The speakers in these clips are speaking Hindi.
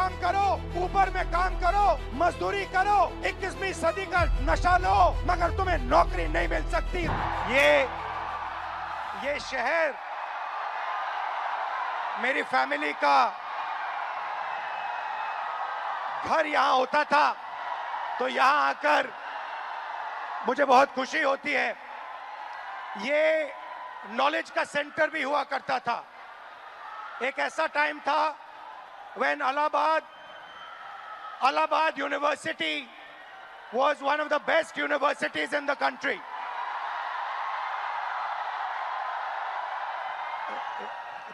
काम करो, ऊबर में काम करो, मजदूरी करो, 21वीं सदी का नशा लो, मगर तुम्हें नौकरी नहीं मिल सकती। ये शहर मेरी फैमिली का घर यहाँ होता था, तो यहाँ आकर मुझे बहुत खुशी होती है। ये नॉलेज का सेंटर भी हुआ करता था। एक ऐसा टाइम था when Allahabad University was one of the best universities in the country.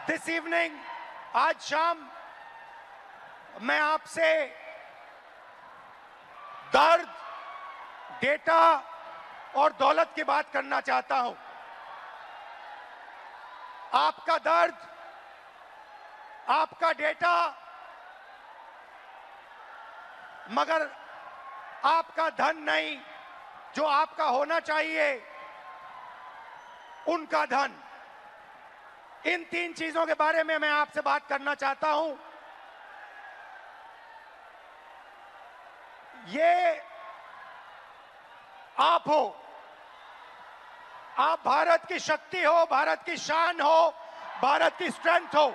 This evening, आज शाम मैं आपसे दर्द, डेटा और दौलत की बात करना चाहता हूं। आपका दर्द, आपका डेटा, मगर आपका धन नहीं, जो आपका होना चाहिए, उनका धन। इन तीन चीजों के बारे में मैं आपसे बात करना चाहता हूं। ये आप हो, आप भारत की शक्ति हो, भारत की शान हो, भारत की स्ट्रेंथ हो।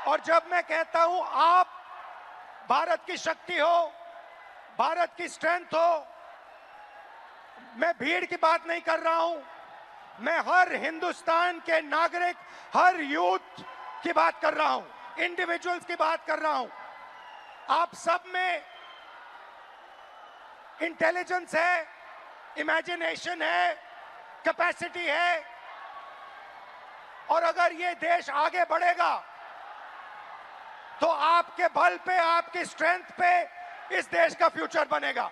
और जब मैं कहता हूं आप भारत की शक्ति हो, भारत की स्ट्रेंथ हो, मैं भीड़ की बात नहीं कर रहा हूं, मैं हर हिंदुस्तान के नागरिक, हर यूथ की बात कर रहा हूं, इंडिविजुअल्स की बात कर रहा हूं। आप सब में इंटेलिजेंस है, इमेजिनेशन है, कैपेसिटी है, और अगर ये देश आगे बढ़ेगा तो आपके बल पे, आपकी स्ट्रेंथ पे इस देश का फ्यूचर बनेगा।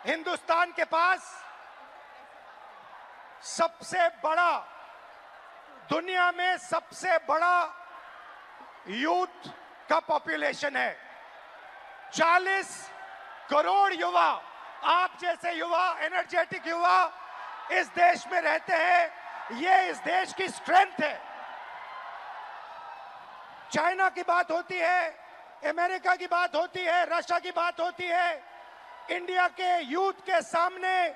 हिंदुस्तान के पास सबसे बड़ा, दुनिया में सबसे बड़ा यूथ का पॉपुलेशन है। 40 करोड़ युवा, आप जैसे युवा, एनर्जेटिक युवा इस देश में रहते हैं। ये इस देश की स्ट्रेंथ है। चाइना की बात होती है, अमेरिका की बात होती है, रशिया की बात होती है, इंडिया के यूथ के सामने,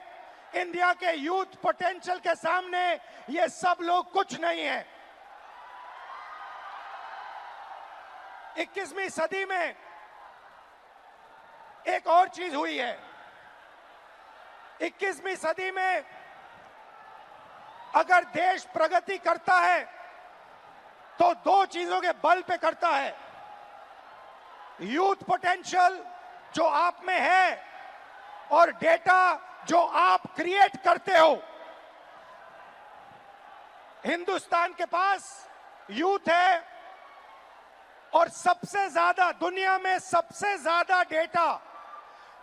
इंडिया के यूथ पोटेंशियल के सामने ये सब लोग कुछ नहीं है। 21वीं सदी में एक और चीज हुई है। 21वीं सदी में अगर देश प्रगति करता है तो दो चीजों के बल पे करता है। यूथ पोटेंशियल जो आप में है और डेटा जो आप क्रिएट करते हो। हिंदुस्तान के पास यूथ है और सबसे ज्यादा, दुनिया में सबसे ज्यादा डेटा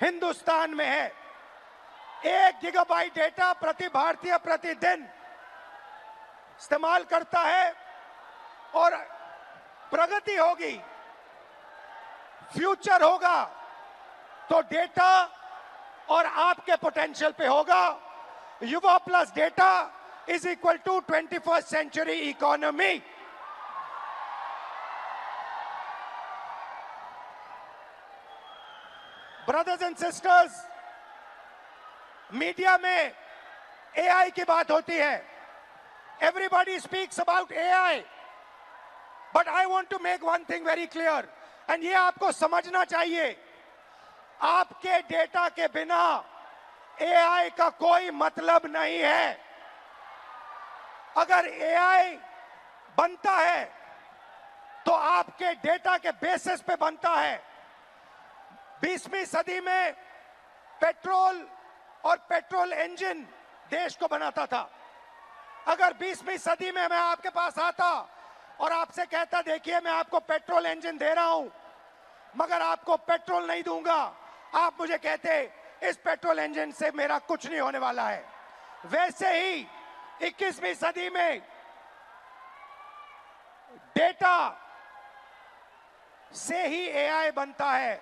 हिंदुस्तान में है। 1 गीगाबाइट डेटा प्रति भारतीय प्रतिदिन इस्तेमाल करता है। और प्रगति होगी, फ्यूचर होगा तो डेटा और आपके पोटेंशियल पे होगा। युवा plus data is equal to 21st century economy. Brothers and sisters, media में एआई की बात होती है। Everybody speaks about AI, but I want to make one thing very clear, and ये आपको समझना चाहिए। आपके डेटा के बिना एआई का कोई मतलब नहीं है। अगर एआई बनता है तो आपके डेटा के बेसिस पे बनता है। 20वीं सदी में पेट्रोल और पेट्रोल इंजन देश को बनाता था। अगर 20वीं सदी में मैं आपके पास आता और आपसे कहता, देखिए मैं आपको पेट्रोल इंजन दे रहा हूं, मगर आपको पेट्रोल नहीं दूंगा, आप मुझे कहते इस पेट्रोल इंजन से मेरा कुछ नहीं होने वाला है। वैसे ही 21वीं सदी में डेटा से ही एआई बनता है।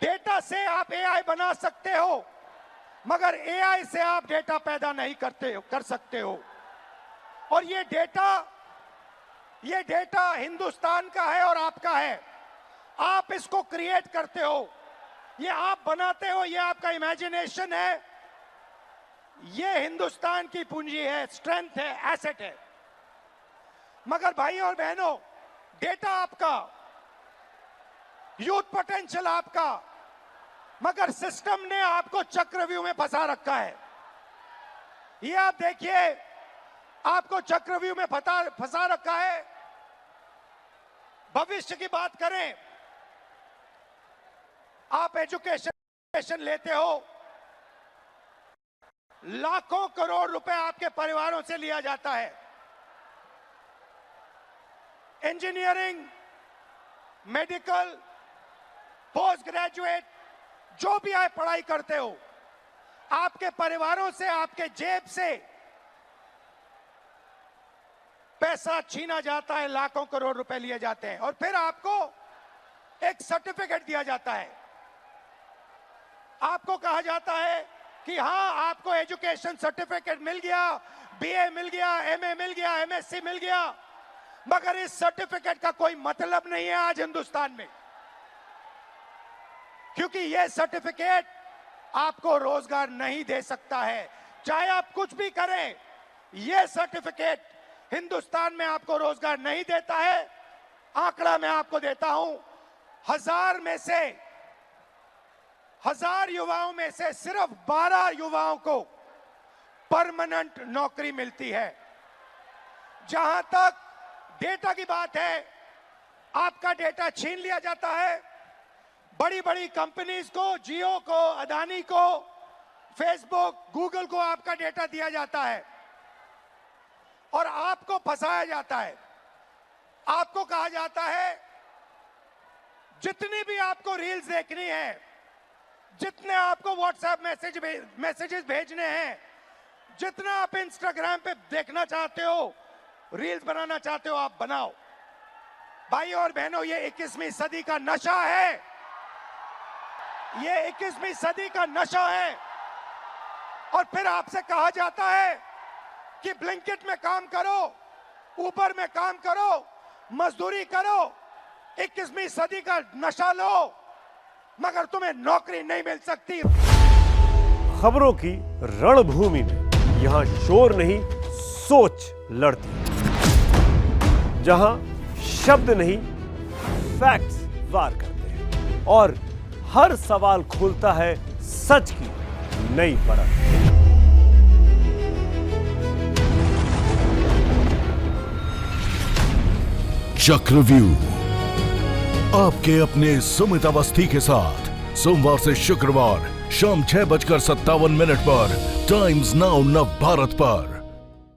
डेटा से आप एआई बना सकते हो, मगर एआई से आप डेटा पैदा नहीं कर सकते हो। और ये डेटा ये डेटा हिंदुस्तान का है और आपका है। आप इसको क्रिएट करते हो, ये आप बनाते हो, ये आपका इमेजिनेशन है। ये हिंदुस्तान की पूंजी है, स्ट्रेंथ है, एसेट है। मगर भाई और बहनों, डेटा आपका, यूथ पोटेंशियल आपका, मगर सिस्टम ने आपको चक्रव्यूह में फंसा रखा है। ये आप देखिए, आपको चक्रव्यूह में फंसा रखा है। भविष्य की बात करें, आप एजुकेशन लेते हो, लाखों करोड़ रुपए आपके परिवारों से लिया जाता है। इंजीनियरिंग, मेडिकल, पोस्ट ग्रेजुएट, जो भी आप पढ़ाई करते हो, आपके परिवारों से, आपके जेब से पैसा छीना जाता है, लाखों करोड़ रुपए लिए जाते हैं और फिर आपको एक सर्टिफिकेट दिया जाता है। आपको कहा जाता है कि हां, आपको एजुकेशन सर्टिफिकेट मिल गया, बीए मिल गया, एमए मिल गया, एमएससी मिल गया, मगर इस सर्टिफिकेट का कोई मतलब नहीं है आज हिंदुस्तान में, क्योंकि यह सर्टिफिकेट आपको रोजगार नहीं दे सकता है। चाहे आप कुछ भी करें, यह सर्टिफिकेट हिंदुस्तान में आपको रोजगार नहीं देता है। आंकड़ा मैं आपको देता हूं, 1000 युवाओं में से सिर्फ 12 युवाओं को परमानेंट नौकरी मिलती है। जहां तक डेटा की बात है, आपका डेटा छीन लिया जाता है। बड़ी बड़ी कंपनीज को, जियो को, अदानी को, फेसबुक, गूगल को आपका डेटा दिया जाता है और आपको फंसाया जाता है। आपको कहा जाता है जितनी भी आपको रील्स देखनी है, जितने आपको व्हाट्सएप मैसेजेस भेजने हैं, जितना आप इंस्टाग्राम पे देखना चाहते हो, रील्स बनाना चाहते हो, आप बनाओ। भाई और बहनों, ये 21वीं सदी का नशा है, ये 21वीं सदी का नशा है। और फिर आपसे कहा जाता है कि ब्लिंकिट में काम करो, ऊबर में काम करो, मजदूरी करो, 21वीं सदी का नशा लो, मगर तुम्हें नौकरी नहीं मिल सकती। खबरों की रणभूमि में यहां शोर नहीं, सोच लड़ती है। जहां शब्द नहीं, फैक्ट्स वार करते हैं और हर सवाल खोलता है सच की नई परत। चक्रव्यूह आपके अपने सुमित अवस्थी के साथ सोमवार से शुक्रवार शाम 6:57 पर टाइम्स नाउ नव भारत पर।